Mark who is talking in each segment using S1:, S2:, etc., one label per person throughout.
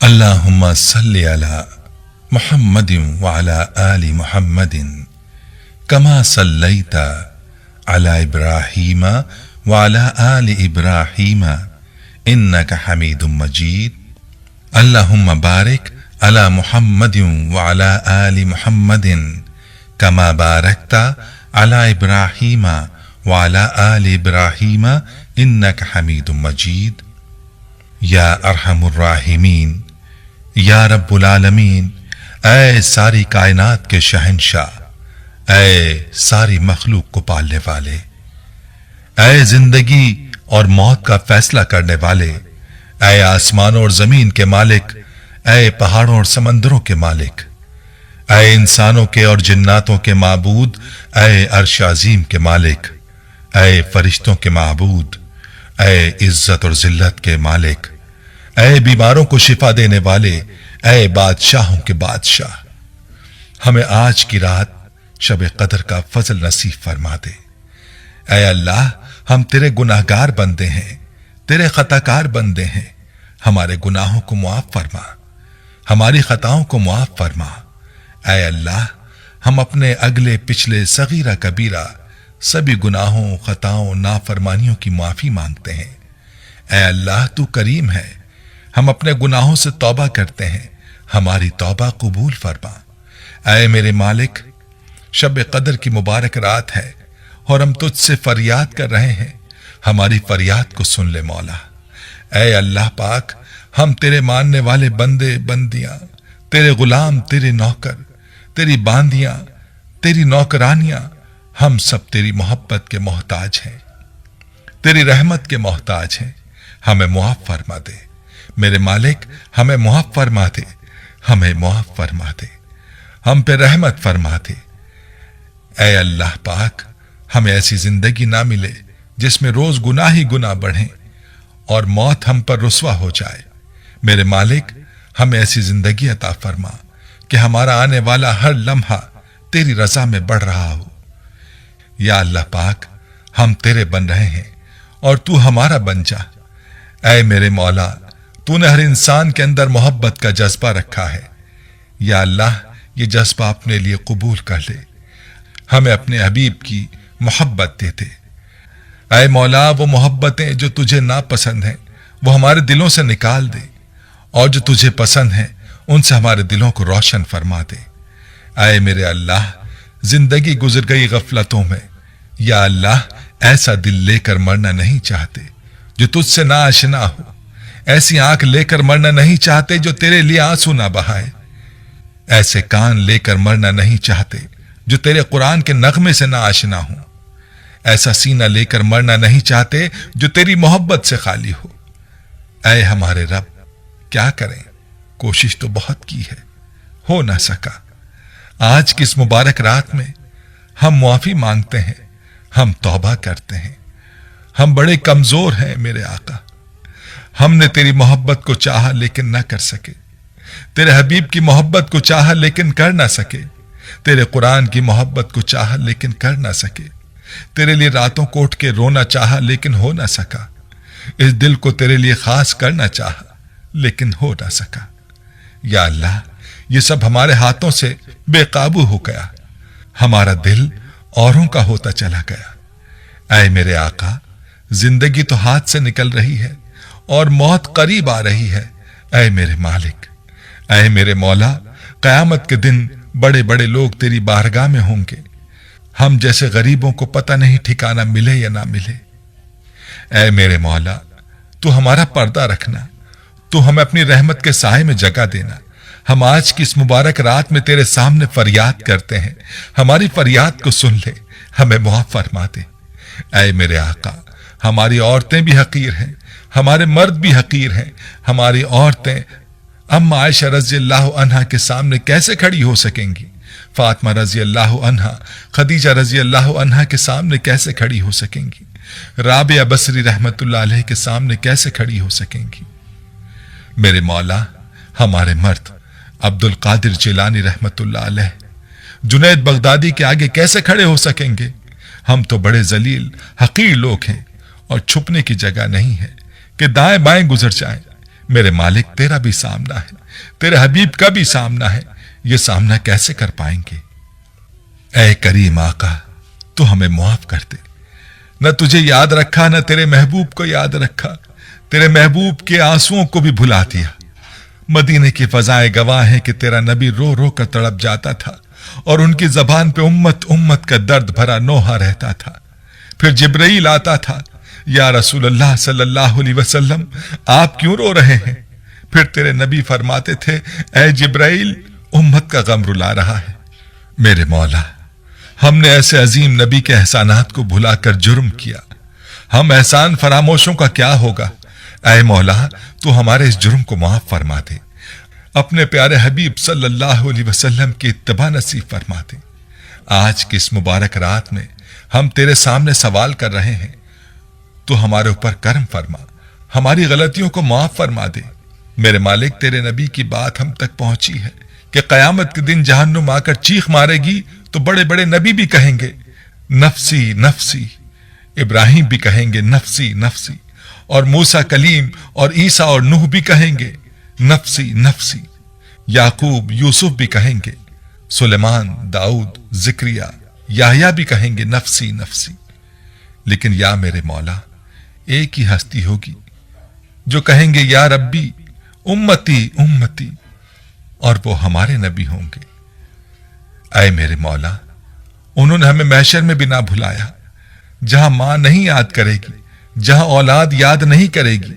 S1: اللہم صلی علی محمد وعلی آل محمد کما صلیت علی ابراہیم وعلی آل ابراہیم انک حمید مجید اللہم بارک علی محمد وعلی آل محمد کما بارکت علی ابراہیم وعلی آل ابراہیم انک حمید مجید۔ یا ارحم الراحمین، یا رب العالمین، اے ساری کائنات کے شہنشاہ، اے ساری مخلوق کو پالنے والے، اے زندگی اور موت کا فیصلہ کرنے والے، اے آسمانوں اور زمین کے مالک، اے پہاڑوں اور سمندروں کے مالک، اے انسانوں کے اور جناتوں کے معبود، اے عرش عظیم کے مالک، اے فرشتوں کے معبود، اے عزت اور ذلت کے مالک، اے بیماروں کو شفا دینے والے، اے بادشاہوں کے بادشاہ، ہمیں آج کی رات شب قدر کا فضل نصیب فرما دے۔ اے اللہ، ہم تیرے گناہگار بندے ہیں، تیرے خطاکار بندے ہیں، ہمارے گناہوں کو معاف فرما، ہماری خطاؤں کو معاف فرما۔ اے اللہ، ہم اپنے اگلے پچھلے صغیرہ کبیرہ سبھی گناہوں، خطاؤں، نافرمانیوں کی معافی مانگتے ہیں۔ اے اللہ، تو کریم ہے، ہم اپنے گناہوں سے توبہ کرتے ہیں، ہماری توبہ قبول فرما۔ اے میرے مالک، شب قدر کی مبارک رات ہے اور ہم تجھ سے فریاد کر رہے ہیں، ہماری فریاد کو سن لے مولا۔ اے اللہ پاک، ہم تیرے ماننے والے بندے بندیاں، تیرے غلام، تیرے نوکر، تیری باندیاں، تیری نوکرانیاں، ہم سب تیری محبت کے محتاج ہیں، تیری رحمت کے محتاج ہیں، ہمیں معاف فرما دے۔ میرے مالک، ہمیں معاف فرما دے، ہمیں معاف فرما دے، ہم پہ رحمت فرما دے۔ اے اللہ پاک، ہمیں ایسی زندگی نہ ملے جس میں روز گناہ ہی گناہ بڑھیں اور موت ہم پر رسوا ہو جائے۔ میرے مالک، ہمیں ایسی زندگی عطا فرما کہ ہمارا آنے والا ہر لمحہ تیری رضا میں بڑھ رہا ہو۔ یا اللہ پاک، ہم تیرے بن رہے ہیں اور تو ہمارا بن جا۔ اے میرے مولا، تو نے ہر انسان کے اندر محبت کا جذبہ رکھا ہے، یا اللہ یہ جذبہ اپنے لیے قبول کر لے، ہمیں اپنے حبیب کی محبت دیتے۔ اے مولا، وہ محبتیں جو تجھے ناپسند ہیں وہ ہمارے دلوں سے نکال دے، اور جو تجھے پسند ہیں ان سے ہمارے دلوں کو روشن فرما دے۔ اے میرے اللہ، زندگی گزر گئی غفلتوں میں، یا اللہ ایسا دل لے کر مرنا نہیں چاہتے جو تجھ سے نا آشنا ہو، ایسی آنکھ لے کر مرنا نہیں چاہتے جو تیرے لیے آنسو نہ بہائے، ایسے کان لے کر مرنا نہیں چاہتے جو تیرے قرآن کے نغمے سے نہ آشنا ہوں، ایسا سینہ لے کر مرنا نہیں چاہتے جو تیری محبت سے خالی ہو۔ اے ہمارے رب، کیا کریں، کوشش تو بہت کی ہے، ہو نہ سکا۔ آج کی اس مبارک رات میں ہم معافی مانگتے ہیں، ہم توبہ کرتے ہیں، ہم بڑے کمزور ہیں میرے آقا، ہم نے تیری محبت کو چاہا لیکن نہ کر سکے، تیرے حبیب کی محبت کو چاہا لیکن کر نہ سکے، تیرے قرآن کی محبت کو چاہا لیکن کر نہ سکے، تیرے لیے راتوں کو اٹھ کے رونا چاہا لیکن ہو نہ سکا، اس دل کو تیرے لیے خاص کرنا چاہا لیکن ہو نہ سکا۔ یا اللہ، یہ سب ہمارے ہاتھوں سے بے قابو ہو گیا، ہمارا دل اوروں کا ہوتا چلا گیا۔ اے میرے آقا، زندگی تو ہاتھ سے نکل رہی ہے اور موت قریب آ رہی ہے۔ اے میرے مالک، اے میرے مولا، قیامت کے دن بڑے بڑے لوگ تیری بارگاہ میں ہوں گے، ہم جیسے غریبوں کو پتہ نہیں ٹھکانہ ملے یا نہ ملے۔ اے میرے مولا، تو ہمارا پردہ رکھنا، تو ہمیں اپنی رحمت کے سائے میں جگہ دینا۔ ہم آج کی اس مبارک رات میں تیرے سامنے فریاد کرتے ہیں، ہماری فریاد کو سن لے، ہمیں معاف فرما دے۔ اے میرے آقا، ہماری عورتیں بھی حقیر ہیں، ہمارے مرد بھی حقیر ہیں، ہماری عورتیں اما عائشہ رضی اللہ عنہا کے سامنے کیسے کھڑی ہو سکیں گی؟ فاطمہ رضی اللہ عنہا، خدیجہ رضی اللہ عنہا کے سامنے کیسے کھڑی ہو سکیں گی؟ رابعہ بصری رحمت اللہ علیہ کے سامنے کیسے کھڑی ہو سکیں گی؟ میرے مولا، ہمارے مرد عبد القادر جیلانی رحمت اللہ علیہ، جنید بغدادی کے آگے کیسے کھڑے ہو سکیں گے؟ ہم تو بڑے ذلیل حقیر لوگ ہیں اور چھپنے کی جگہ نہیں ہے کہ دائیں بائیں گزر جائیں، میرے मालिक तेरा भी सामना है, तेरे हबीब का भी सामना है, ये सामना कैसे कर पाएंगे। ऐ करीम आका, तू हमें माफ कर दे। न तुझे याद रखा, न तेरे महबूब को याद रखा, तेरे महबूब के आंसुओं को भी भुला दिया। मदीने की फजाएं गवाह हैं कि तेरा नबी रो रो कर तड़प जाता था और उनकी जबान पे उम्मत उम्मत का दर्द भरा नोहा रहता था। फिर जिब्राइल आता था, या रसूलुल्लाह सल्लल्लाहु अलैहि वसल्लम, आप क्यों रो रहे हैं। फिर तेरे नबी फरमाते थे, ऐ जिब्राइल, उम्मत का गम रुला रहा है। मेरे मौला, हमने ऐसे अजीम नबी के एहसानात को भुलाकर जुर्म किया, हम एहसान फरामोशों का क्या होगा। ऐ मौला, तू हमारे इस जुर्म को माफ फरमा दे, अपने प्यारे हबीब सल्लल्लाहु अलैहि वसल्लम की इत्तबा नसीब फरमा दे। आज की इस मुबारक रात में हम तेरे सामने सवाल कर रहे हैं, तू हमारे ऊपर करम फरमा, हमारी गलतियों को माफ फरमा दे। मेरे मालिक, तेरे नबी की बात हम तक पहुंची है कि कयामत के दिन जहन्नुम आकर चीख मारेगी तो बड़े बड़े नबी भी कहेंगे नफसी नफसी, इब्राहिम भी कहेंगे नफसी नफसी, और मूसा कलीम और ईसा और नूह भी कहेंगे नफसी नफसी, याकूब यूसुफ भी कहेंगे, सुलेमान दाऊद जिक्रिया याहया भी कहेंगे नफसी नफसी। लेकिन या मेरे मौला, एक ही हस्ती होगी जो कहेंगे या रब्बी उम्मती उम्मती, और वो हमारे नबी होंगे। ऐ मेरे मौला, उन्होंने हमें महशर में भी ना भुलाया, जहां मां नहीं याद करेगी, जहां औलाद याद नहीं करेगी,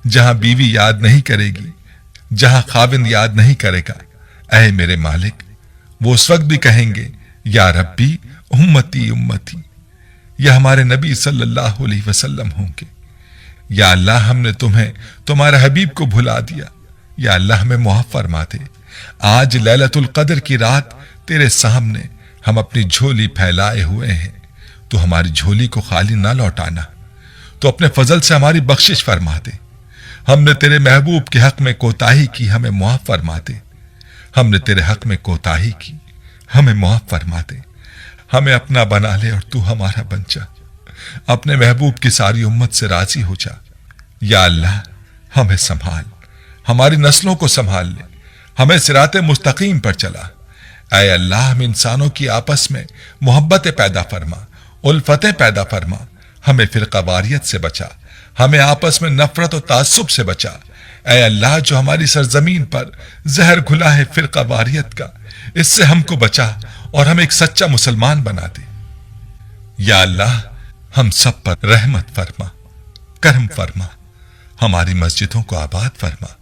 S1: जहां बीवी याद नहीं करेगी, जहां खाविंद याद नहीं करेगा। ऐ मेरे मालिक, वो उस वक्त भी कहेंगे या रब्बी उम्मती उम्मती, यह हमारे नबी सल्लल्लाहु अलैहि वसल्लम होंगे। या अल्लाह, हमने तुम्हें तुम्हारे हबीब को भुला दिया, या अल्लाह हमें मुआफ फरमा दे। आज लैलतुल कद्र की रात तेरे सामने हम अपनी झोली फैलाए हुए हैं, तो हमारी झोली को खाली ना लौटाना, तो अपने फजल से हमारी बख्शिश फरमा दे। हमने तेरे महबूब के हक में कोताही की, हमें मुआफ फरमा दे। हमने तेरे हक में कोताही की, हमें मुआफ फरमा दे। हमें अपना बना ले और तू हमारा बन जा। अपने महबूब की सारी उम्मत से राजी हो जा। या अल्लाह, हमें संभाल, हमारी नस्लों को संभाल ले, हमें सिराते मुस्तकीम पर चला। ऐ अल्लाह, हम इंसानों की आपस में मोहब्बतें पैदा फरमा, उल्फतें पैदा फरमा, हमें फिरकावारियत से बचा, हमें आपस में नफरत और तासुब से बचा। ऐ अल्लाह, जो हमारी सरजमीन पर जहर घुला है फिरकावारियत का, इससे हमको बचा और हम एक सच्चा मुसलमान बना दे। या अल्लाह, हम सब पर रहमत फरमा, करम फरमा, हमारी मस्जिदों को आबाद फरमा,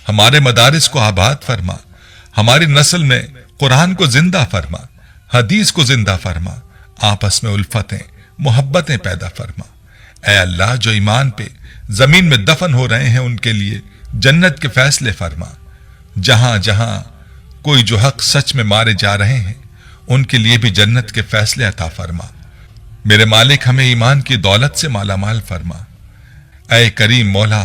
S1: हमारे मदारिस को आबाद फरमा, हमारी नस्ल में कुरान को जिंदा फरमा, हदीस को जिंदा फरमा, आपस में उल्फतें मोहब्बतें पैदा फरमा। ऐ अल्लाह, जो ईमान पे जमीन में दफन हो रहे हैं उनके लिए जन्नत के फैसले फरमा। जहां जहां कोई जो हक सच में मारे जा रहे हैं उनके लिए भी जन्नत के फैसले अता फरमा। मेरे मालिक, हमें ईमान की दौलत से मालामाल फरमा। ऐ करीम मौला,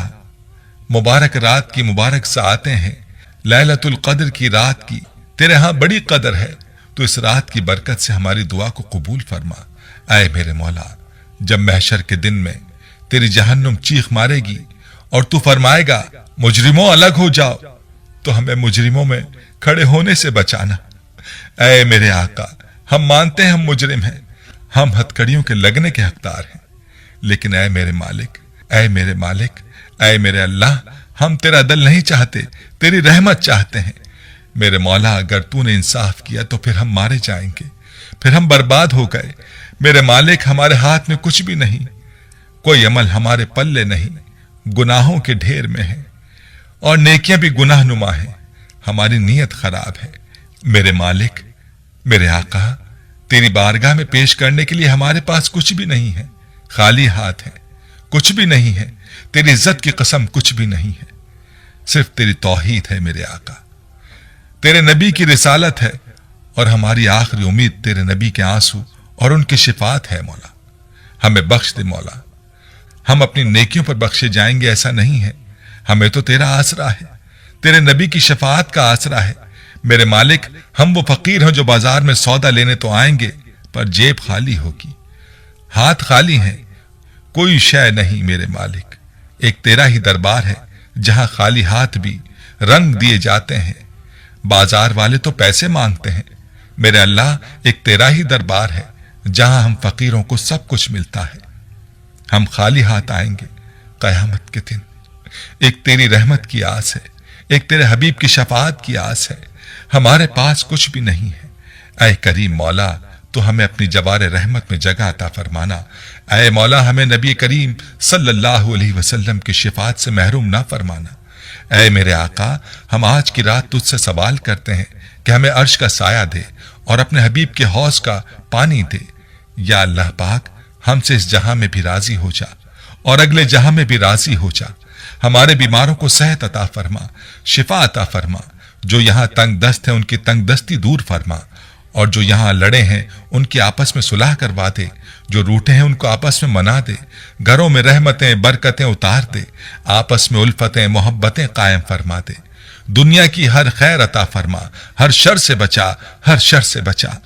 S1: मुबारक रात की मुबारक साआतें हैं, लैलतुल कद्र की रात की तेरे यहां बड़ी कदर है, तो इस रात की बरकत से हमारी दुआ को कबूल फरमा। ऐ मेरे मौला, जब महशर के दिन में तेरी जहन्नुम चीख मारेगी और तू फरमाएगा मुजरिमों अलग हो जाओ, तो हमें मुजरिमों में खड़े होने से बचाना। ऐ मेरे आका, हम मानते हैं हम मुजरिम हैं, हम हथकड़ियों के लगने के हकदार हैं, लेकिन ऐ मेरे मालिक, ऐ मेरे मालिक, ऐ मेरे अल्लाह, हम तेरा दिल नहीं चाहते, तेरी रहमत चाहते हैं। मेरे मौला, अगर तूने इंसाफ किया तो फिर हम मारे जाएंगे, फिर हम बर्बाद हो गए। मेरे मालिक, हमारे हाथ में कुछ भी नहीं, कोई अमल हमारे पल्ले नहीं, गुनाहों के ढेर में है और नेकियां भी गुनाह नुमा है, हमारी नीयत खराब है। मेरे मालिक, मेरे आका, तेरी बारगाह में पेश करने के लिए हमारे पास कुछ भी नहीं है, खाली हाथ है, कुछ भी नहीं है। तेरी इज्जत की कसम कुछ भी नहीं है, सिर्फ तेरी तौहीद है मेरे आका, तेरे नबी की रिसालत है और हमारी आखिरी उम्मीद तेरे नबी के आंसू और उनकी शिफात है। मौला, हमें बख्श दे मौला, हम अपनी नेकियों पर बख्शे जाएंगे ऐसा नहीं है, हमें तो तेरा आसरा है, तेरे नबी की शफाअत का आसरा है। मेरे मालिक, हम वो फकीर हैं जो बाजार में सौदा लेने तो आएंगे पर जेब खाली होगी, हाथ खाली हैं, कोई शय नहीं। मेरे मालिक, एक तेरा ही दरबार है जहां खाली हाथ भी रंग दिए जाते हैं। बाजार वाले तो पैसे मांगते हैं, मेरे अल्लाह एक तेरा ही दरबार है जहां हम फकीरों को सब कुछ मिलता है। हम खाली हाथ आएंगे कयामत के दिन। एक तेरी रहमत की आस है, एक तेरे हबीब की शफाअत की आस है। हमारे पास कुछ भी नहीं है। ऐ करीम मौला, तो हमें अपनी जवार रहमत में जगह अता फरमाना। ऐ मौला, हमें नबी करीम सल्लल्लाहु अलैहि वसल्लम की शफाअत से महरूम ना फरमाना। ऐ मेरे आका, हम आज की रात तुझसे सवाल करते हैं कि हमें अर्श का साया दे और अपने हबीब के हौज का पानी दे। या अल्लाह पाक, हमसे इस जहां में भी राजी हो जा और अगले जहां में भी राजी हो जा। हमारे बीमारों को सेहत अता फरमा, शिफा अता फरमा। जो यहां तंग दस्त है उनकी तंग दस्ती दूर फरमा, और जो यहां लड़े हैं उनकी आपस में सुलह करवा दे। जो रूठे हैं उनको आपस में मना दे। घरों में रहमतें बरकतें उतार दे। आपस में उल्फतें मोहब्बतें कायम फरमा दे। दुनिया की हर खैर अता फरमा, हर शर से बचा, हर शर से बचा।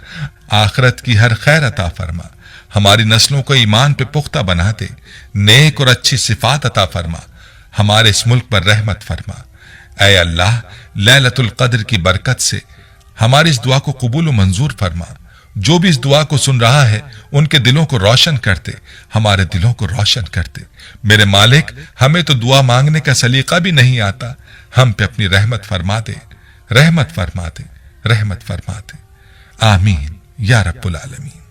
S1: आखिरत की हर खैर अता फरमा। हमारी नस्लों को ईमान पे पुख्ता बना दे। नेक और अच्छी सिफात अता फरमा। हमारे इस मुल्क पर रहमत फरमा। ऐ अल्लाह, लैलतुल कद्र की बरकत से हमारी इस दुआ को कबूल व मंजूर फरमा। जो भी इस दुआ को सुन रहा है उनके दिलों को रोशन करते, हमारे दिलों को रोशन करते। मेरे मालिक, हमें तो दुआ मांगने का सलीका भी नहीं आता। हम पे अपनी रहमत फरमा दे, रहमत फरमा दे, रहमत फरमा दे। आमीन या रब्बुल आलमीन।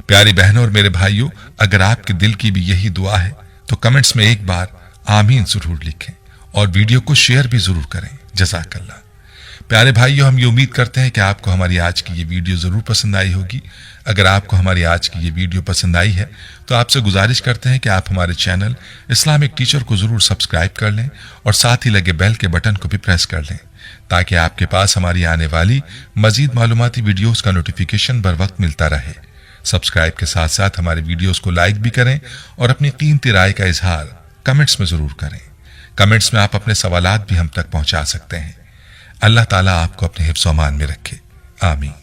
S1: प्यारी बहनों और मेरे भाइयों, अगर आपके दिल की भी यही दुआ है तो कमेंट्स में एक बार आमीन जरूर लिखें और वीडियो को शेयर भी जरूर करें। जज़ाकल्लाह। प्यारे भाइयों, हम ये उम्मीद करते हैं कि आपको हमारी आज की ये वीडियो जरूर पसंद आई होगी। अगर आपको हमारी आज की ये वीडियो पसंद आई है तो आपसे गुजारिश करते हैं कि आप हमारे चैनल इस्लामिक टीचर को जरूर सब्सक्राइब कर लें और साथ ही लगे बेल के बटन को भी प्रेस कर लें, ताकि आपके पास हमारी आने वाली मजीद मालूमाती वीडियोस का नोटिफिकेशन बर वक्त मिलता रहे। सब्सक्राइब के साथ साथ हमारे वीडियोस को लाइक भी करें और अपनी कीमती राय का इजहार कमेंट्स में जरूर करें। कमेंट्स में आप अपने सवालात भी हम तक पहुंचा सकते हैं। अल्लाह ताला आपको अपने हिफ्ज़-ओ-अमान में रखे। आमीन।